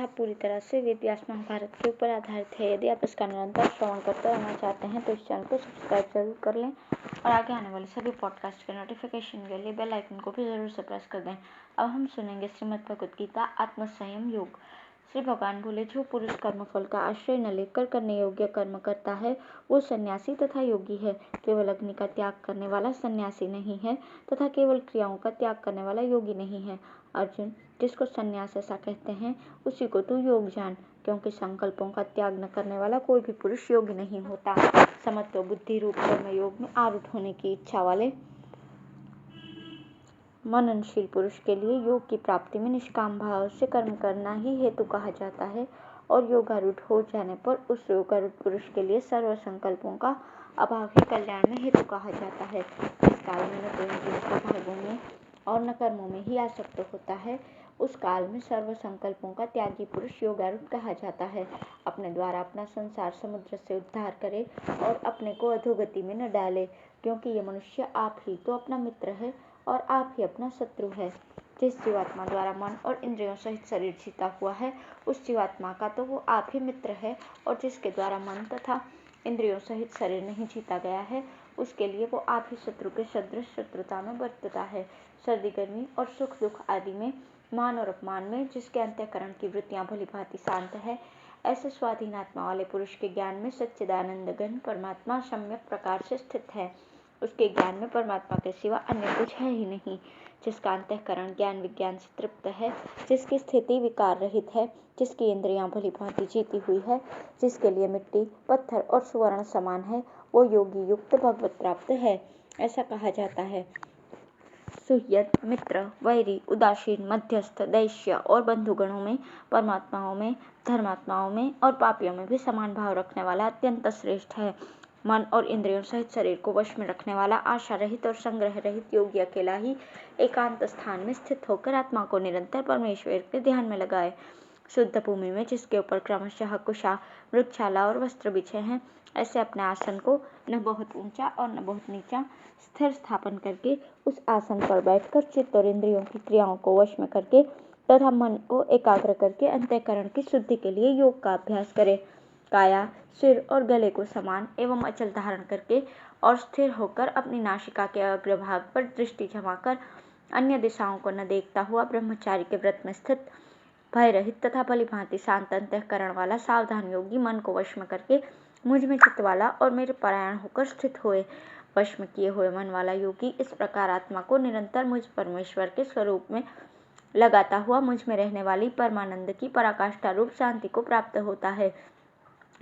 कथा पूरी तरह से वेद व्यास महाभारत के ऊपर आधारित है। यदि आप इसका निरंतर श्रवण करते रहना चाहते हैं तो इस चैनल को सब्सक्राइब जरूर कर लें और आगे आने वाले सभी पॉडकास्ट के नोटिफिकेशन के लिए बेल आइकन को भी जरूर से प्रेस कर दें। अब हम सुनेंगे श्रीमद् भगवद गीता आत्मसंयम योग। श्री भगवान बोले, जो पुरुष कर्मफल का आश्रय न लेकर करने योग्य कर्म करता है वो सन्यासी तथा योगी है। केवल अग्नि का त्याग करने वाला सन्यासी नहीं है तथा केवल क्रियाओं का त्याग करने वाला योगी नहीं है। अर्जुन, जिसको सन्यास ऐसा कहते हैं उसी को तू योग जान, क्योंकि संकल्पों का त्याग न करने वाला कोई भी पुरुष योगी नहीं होता। समत्व बुद्धि रूप कर्म योग में आरूढ़ होने की इच्छा वाले मननशील पुरुष के लिए योग की प्राप्ति में निष्काम भाव से कर्म करना ही हेतु कहा जाता है और योगारूढ़ हो जाने पर उस योगारूढ़ पुरुष के लिए सर्व संकल्पों का अभाव ही कल्याण में हेतु कहा जाता है। जिस काल में न तो इंद्रियों के भागों में और न कर्मों में ही आसक्त होता है उस काल में सर्व संकल्पों का त्यागी पुरुष योगारूढ़ कहा जाता है। अपने द्वारा अपना संसार समुद्र से उद्धार करे और अपने को अधोगति में न डाले, क्योंकि ये मनुष्य आप ही तो अपना मित्र है और आप ही अपना शत्रु है। जिस जीवात्मा द्वारा मन और इंद्रियों सहित शरीर जीता हुआ है उस जीवात्मा का तो वो आप ही मित्र है, और जिसके द्वारा मन तथा इंद्रियों सहित शरीर नहीं जीता गया है उसके लिए वो आप ही शत्रु के सदृश शत्रुता में बरतता है। सर्दी गर्मी और सुख दुख आदि में, मान और अपमान में जिसके अंतःकरण की वृत्तियां भली भांति शांत है, ऐसे स्वाधीन आत्मा वाले पुरुष के ज्ञान में सच्चिदानंद घन परमात्मा सम्यक प्रकार से स्थित है। उसके ज्ञान में परमात्मा के सिवा अन्य कुछ है ही नहीं। जिसका अंतःकरण ज्ञान विज्ञान से तृप्त है, जिसकी स्थिति विकार रहित है, जिसकी इंद्रियां भली भांति जीती हुई है, जिसके लिए मिट्टी पत्थर और सुवर्ण समान है, वो योगी युक्त भगवत प्राप्त है। ऐसा कहा जाता है। सुहृद, मित्र, वैरी, उदासीन, मध्यस्थ, दैश्य और बंधुगणों में, परमात्माओं में, धर्मात्माओं में और पापियों में भी समान भाव रखने वाला अत्यंत श्रेष्ठ है। मन और इंद्रियों सहित शरीर को वश में रखने वाला आशा रहित और संग्रह रहित योगी अकेला ही एकांत स्थान में स्थित होकर आत्मा को निरंतर परमेश्वर के ध्यान में लगाए। शुद्ध भूमि में जिसके ऊपर क्रमशः कुशा, वृक्षाला और वस्त्र बिछे हैं, ऐसे अपने आसन को न बहुत ऊंचा और न बहुत नीचा स्थिर स्थापन करके उस आसन पर बैठकर चित्त और इंद्रियों की क्रियाओं को वश में करके तथा मन को एकाग्र करके अंतःकरण की शुद्धि के लिए योग का अभ्यास करे। काया, सिर और गले को समान एवं अचल धारण करके और स्थिर होकर अपनी नासिका के अग्रभाग पर दृष्टि जमाकर अन्य दिशाओं को न देखता हुआ ब्रह्मचारी के व्रत में स्थित भय रहित तथा भली भांति शांत अंतःकरण वाला सावधान योगी मन को वश में करके मुझ में चित्त वाला और मेरे परायण होकर स्थित हुए। वश में किए हुए मन वाला योगी इस प्रकार आत्मा को निरंतर मुझ परमेश्वर के स्वरूप में लगाता हुआ मुझ में रहने वाली परमानंद की पराकाष्ठा रूप शांति को प्राप्त होता है।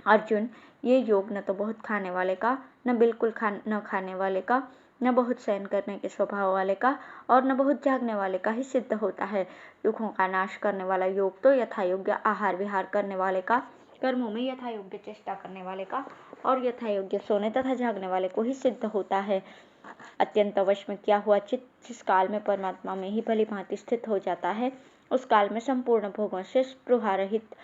अर्जुन, ये योग न तो बहुत खाने वाले का, न बिल्कुल न खाने वाले का, न बहुत शयन करने के स्वभाव वाले का और न बहुत जागने वाले का ही सिद्ध होता है। दुखों का नाश करने वाला योग तो यथा योग्य आहार विहार करने वाले का, कर्मों में यथा योग्य चेष्टा करने वाले का और यथा योग्य सोने तथा जागने वाले को ही सिद्ध होता है। अत्यंत वश में किया हुआ चित्त जिस काल में परमात्मा में ही भली भांति स्थित हो जाता है उस काल में संपूर्ण भोगों से स्पृहा रहित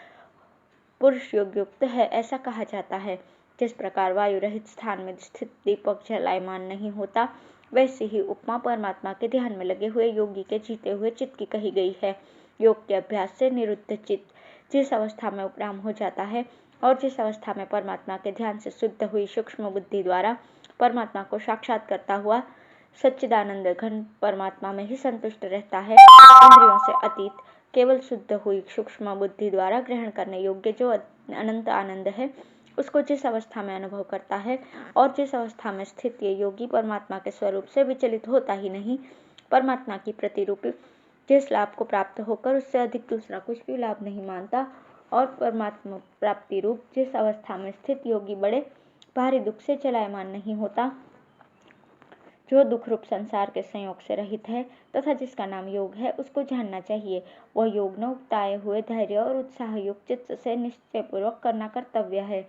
पुरुष योग युक्त है, ऐसा कहा जाता है। जिस प्रकार वायु रहित स्थान में स्थित दीपक जलायमान नहीं होता, वैसे ही उपमा परमात्मा के ध्यान में लगे हुए योगी के जीते हुए चित्त की कही गई है। योग के अभ्यास से निरुद्ध चित्त जिस अवस्था में उपराम हो जाता है और जिस अवस्था में परमात्मा के ध्यान से शुद्ध हुई सूक्ष्म बुद्धि द्वारा परमात्मा को साक्षात करता हुआ सच्चिदानंद घन परमात्मा में ही संतुष्ट रहता है, इंद्रियों से अतीत केवल शुद्ध हुई सूक्ष्म बुद्धि द्वारा ग्रहण करने योग्य जो अनंत आनंद है, उसको जिस अवस्था में अनुभव करता है और जिस अवस्था में स्थित ये योगी परमात्मा के स्वरूप से विचलित होता ही नहीं, परमात्मा की प्रतिरूपी जिस लाभ को प्राप्त होकर उससे अधिक दूसरा कुछ भी लाभ नहीं मानता और परमात्मा प्राप्ति रूप जिस अवस्था में स्थित योगी बड़े भारी दुख से चलायमान नहीं होता, जो दुख रूप संसार के संयोग से रहित है तथा जिसका नाम योग है, उसको जानना चाहिए। वह योग न उकताए हुए धैर्य और उत्साह युक्त चित्त से निश्चय पूर्वक करना कर्तव्य है।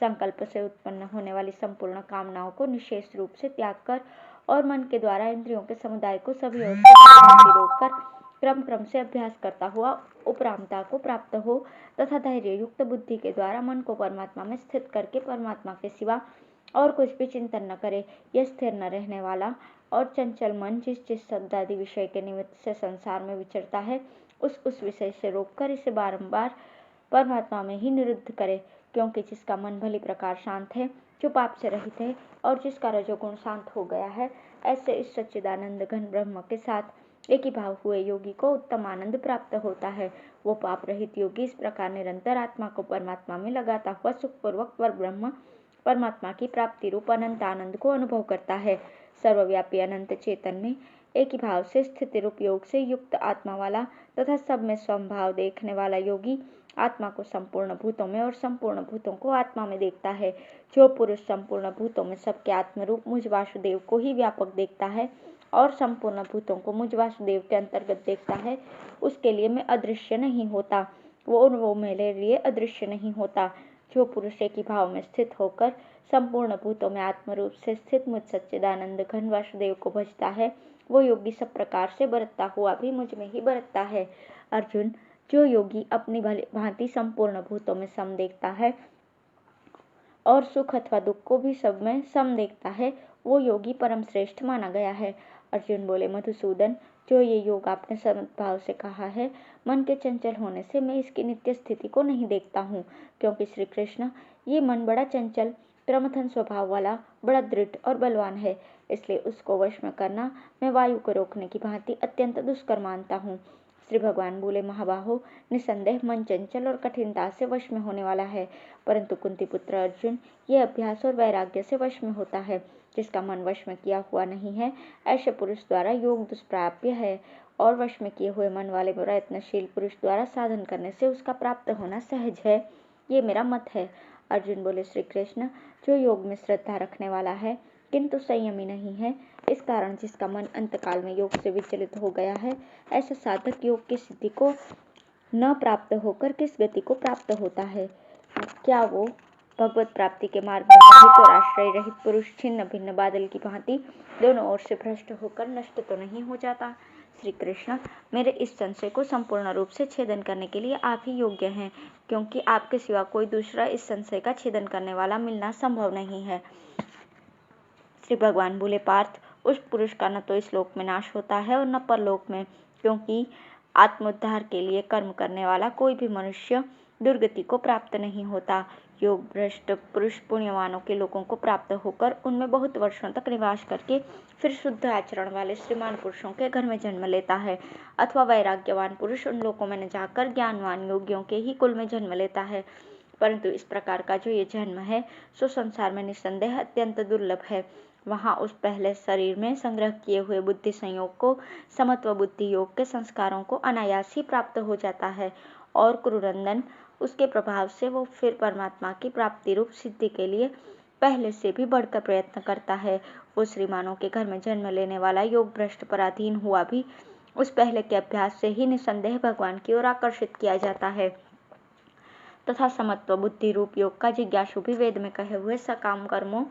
संकल्प से उत्पन्न होने वाली संपूर्ण कामनाओं को निशेष रूप से त्याग कर और मन के द्वारा इंद्रियों के समुदाय को सभी ओर से रोककर क्रम से अभ्यास करता हुआ उपरामता को प्राप्त हो तथा धैर्य युक्त बुद्धि के द्वारा मन को परमात्मा में स्थित करके परमात्मा के सिवा और कुछ भी चिंतन न करे। यह स्थिर न रहने वाला और चंचल मन जिस शब्द आदि विषय के निमित्त से संसार में विचरता है, उस विषय से रोककर इसे बारंबार परमात्मा में ही निरुद्ध करे, क्योंकि जिसका मन भली प्रकार शांत है, जो पाप से रहित है और जिसका रजोगुण शांत हो गया है, ऐसे इस सच्चिदानंद घन ब्रह्म के साथ एक ही भाव हुए योगी को उत्तम आनंद प्राप्त होता है। वो पाप रहित योगी इस प्रकार निरंतर आत्मा को परमात्मा में लगाता हुआ सुखपूर्वक ब्रह्म परमात्मा की प्राप्ति रूप अनंत आनंद को अनुभव करता है। सर्वव्यापी अनंत चेतन में एक ही भाव से स्थिति रूप योग से युक्त आत्मा वाला तथा सब में स्वभाव देखने वाला योगी आत्मा को संपूर्ण भूतों में और संपूर्ण भूतों को आत्मा में देखता है। जो पुरुष संपूर्ण भूतों में सबके आत्मरूप मुझ वासुदेव को ही व्यापक देखता है और संपूर्ण भूतों को मुझ वासुदेव के अंतर्गत देखता है, उसके लिए मैं अदृश्य नहीं होता, वो मेरे लिए अदृश्य नहीं होता। जो पुरुष एक ही भाव में स्थित होकर संपूर्ण भूतों में आत्मरूप से स्थित मुझ सच्चिदानंद घन वासुदेव को भजता है, वो योगी सब प्रकार से बरतता हुआ भी मुझ में ही बरतता है। अर्जुन, जो योगी अपनी भांति संपूर्ण भूतों में सम देखता है और सुख अथवा दुख को भी सब में सम देखता है, वो योगी परम श्रेष्ठ माना गया है। अर्जुन बोले, मधुसूदन, जो ये योग आपने समभाव से कहा है, मन के चंचल होने से मैं इसकी नित्य स्थिति को नहीं देखता हूँ, क्योंकि श्री कृष्ण, ये मन बड़ा चंचल क्रमथन स्वभाव वाला, बड़ा दृढ़ और बलवान है, इसलिए उसको वश में करना मैं वायु को रोकने की भांति अत्यंत दुष्कर मानता हूँ। श्री भगवान बोले, महाबाहो, निसंदेह मन चंचल और कठिनता से वश में होने वाला है, परंतु कुंती पुत्र अर्जुन, ये अभ्यास और वैराग्य से वश में होता है। जिसका मन वश में किया हुआ नहीं है, ऐसे पुरुष द्वारा योग दुष्प्राप्य है, और वश में किए हुए मन वाले प्रयत्नशील पुरुष द्वारा साधन करने से उसका प्राप्त होना सहज है। ये मेरा मत है। अर्जुन बोले, श्री कृष्ण, जो योग में श्रद्धा रखने वाला है किंतु संयमी नहीं है, इस कारण जिसका मन अंतकाल में योग से विचलित हो गया है, ऐसा साधक योग की सिद्धि को न प्राप्त होकर किस गति को प्राप्त होता है? क्या वो भगवत प्राप्ति के मार्ग में मोहित और आश्रय रहित पुरुष छिन्न भिन्न बादल की भांति दोनों ओर से भ्रष्ट होकर नष्ट तो नहीं हो जाता? श्री कृष्ण, मेरे इस संशय को संपूर्ण रूप से छेदन करने के लिए आप ही योग्य हैं, क्योंकि आपके सिवा कोई दूसरा इस संशय का छेदन करने वाला मिलना संभव नहीं है। श्री भगवान बोले, पार्थ, उस पुरुष का न तो इस लोक में नाश होता है और न परलोक में, क्योंकि आत्मोद्धार के लिए कर्म करने वाला कोई भी मनुष्य दुर्गति को प्राप्त नहीं होता। योग भ्रष्ट पुरुष पुण्यवानों के लोगों को प्राप्त होकर उनमें बहुत वर्षों तक निवास करके फिर शुद्ध आचरण वाले श्रीमान पुरुषों के घर में जन्म लेता है, अथवा वैराग्यवान पुरुष उन लोकों में न जाकर ज्ञानवान योगियों के ही कुल में जन्म लेता है। परंतु इस प्रकार का जो ये जन्म है, सो संसार में निसंदेह अत्यंत दुर्लभ है। वहाँ उस पहले शरीर में संग्रह किए हुए बुद्धि संयोग को, समत्व बुद्धि योग के संस्कारों को अनायास ही प्राप्त हो जाता है, और कुरुनंदन, उसके प्रभाव से वो फिर परमात्मा की प्राप्ति रूप सिद्धि के लिए पहले से भी बढ़कर प्रयत्न करता है। वो श्रीमानों के घर में जन्म लेने वाला योग भ्रष्ट पराधीन हुआ भी उस पहले के अभ्यास से ही निसंदेह भगवान की ओर आकर्षित किया जाता है, तथा समत्व बुद्धि रूप योग का जिज्ञासु भी वेद में कहे हुए सकाम कर्मों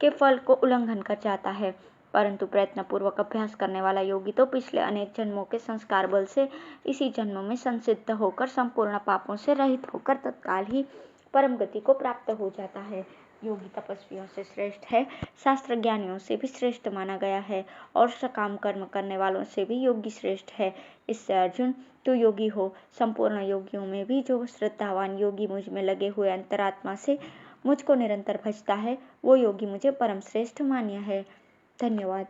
के फल को उल्लंघन कर जाता है। परंतु प्रयत्न पूर्वक अभ्यास करने वाला योगी तो पिछले अनेक जन्मों के संस्कार बल से इसी जन्म में संसिद्ध होकर संपूर्ण पापों से रहित होकर तत्काल ही परम गति को प्राप्त हो जाता है। योगी तपस्वियों से श्रेष्ठ है, शास्त्र ज्ञानियों से भी श्रेष्ठ माना गया है, और सकाम कर्म करने वालों से भी योगी श्रेष्ठ है। इससे अर्जुन, तू योगी हो। संपूर्ण योगियों में भी जो श्रद्धावान योगी मुझ में लगे हुए अंतरात्मा से मुझको निरंतर भजता है, वो योगी मुझे परम श्रेष्ठ मान्य है। धन्यवाद।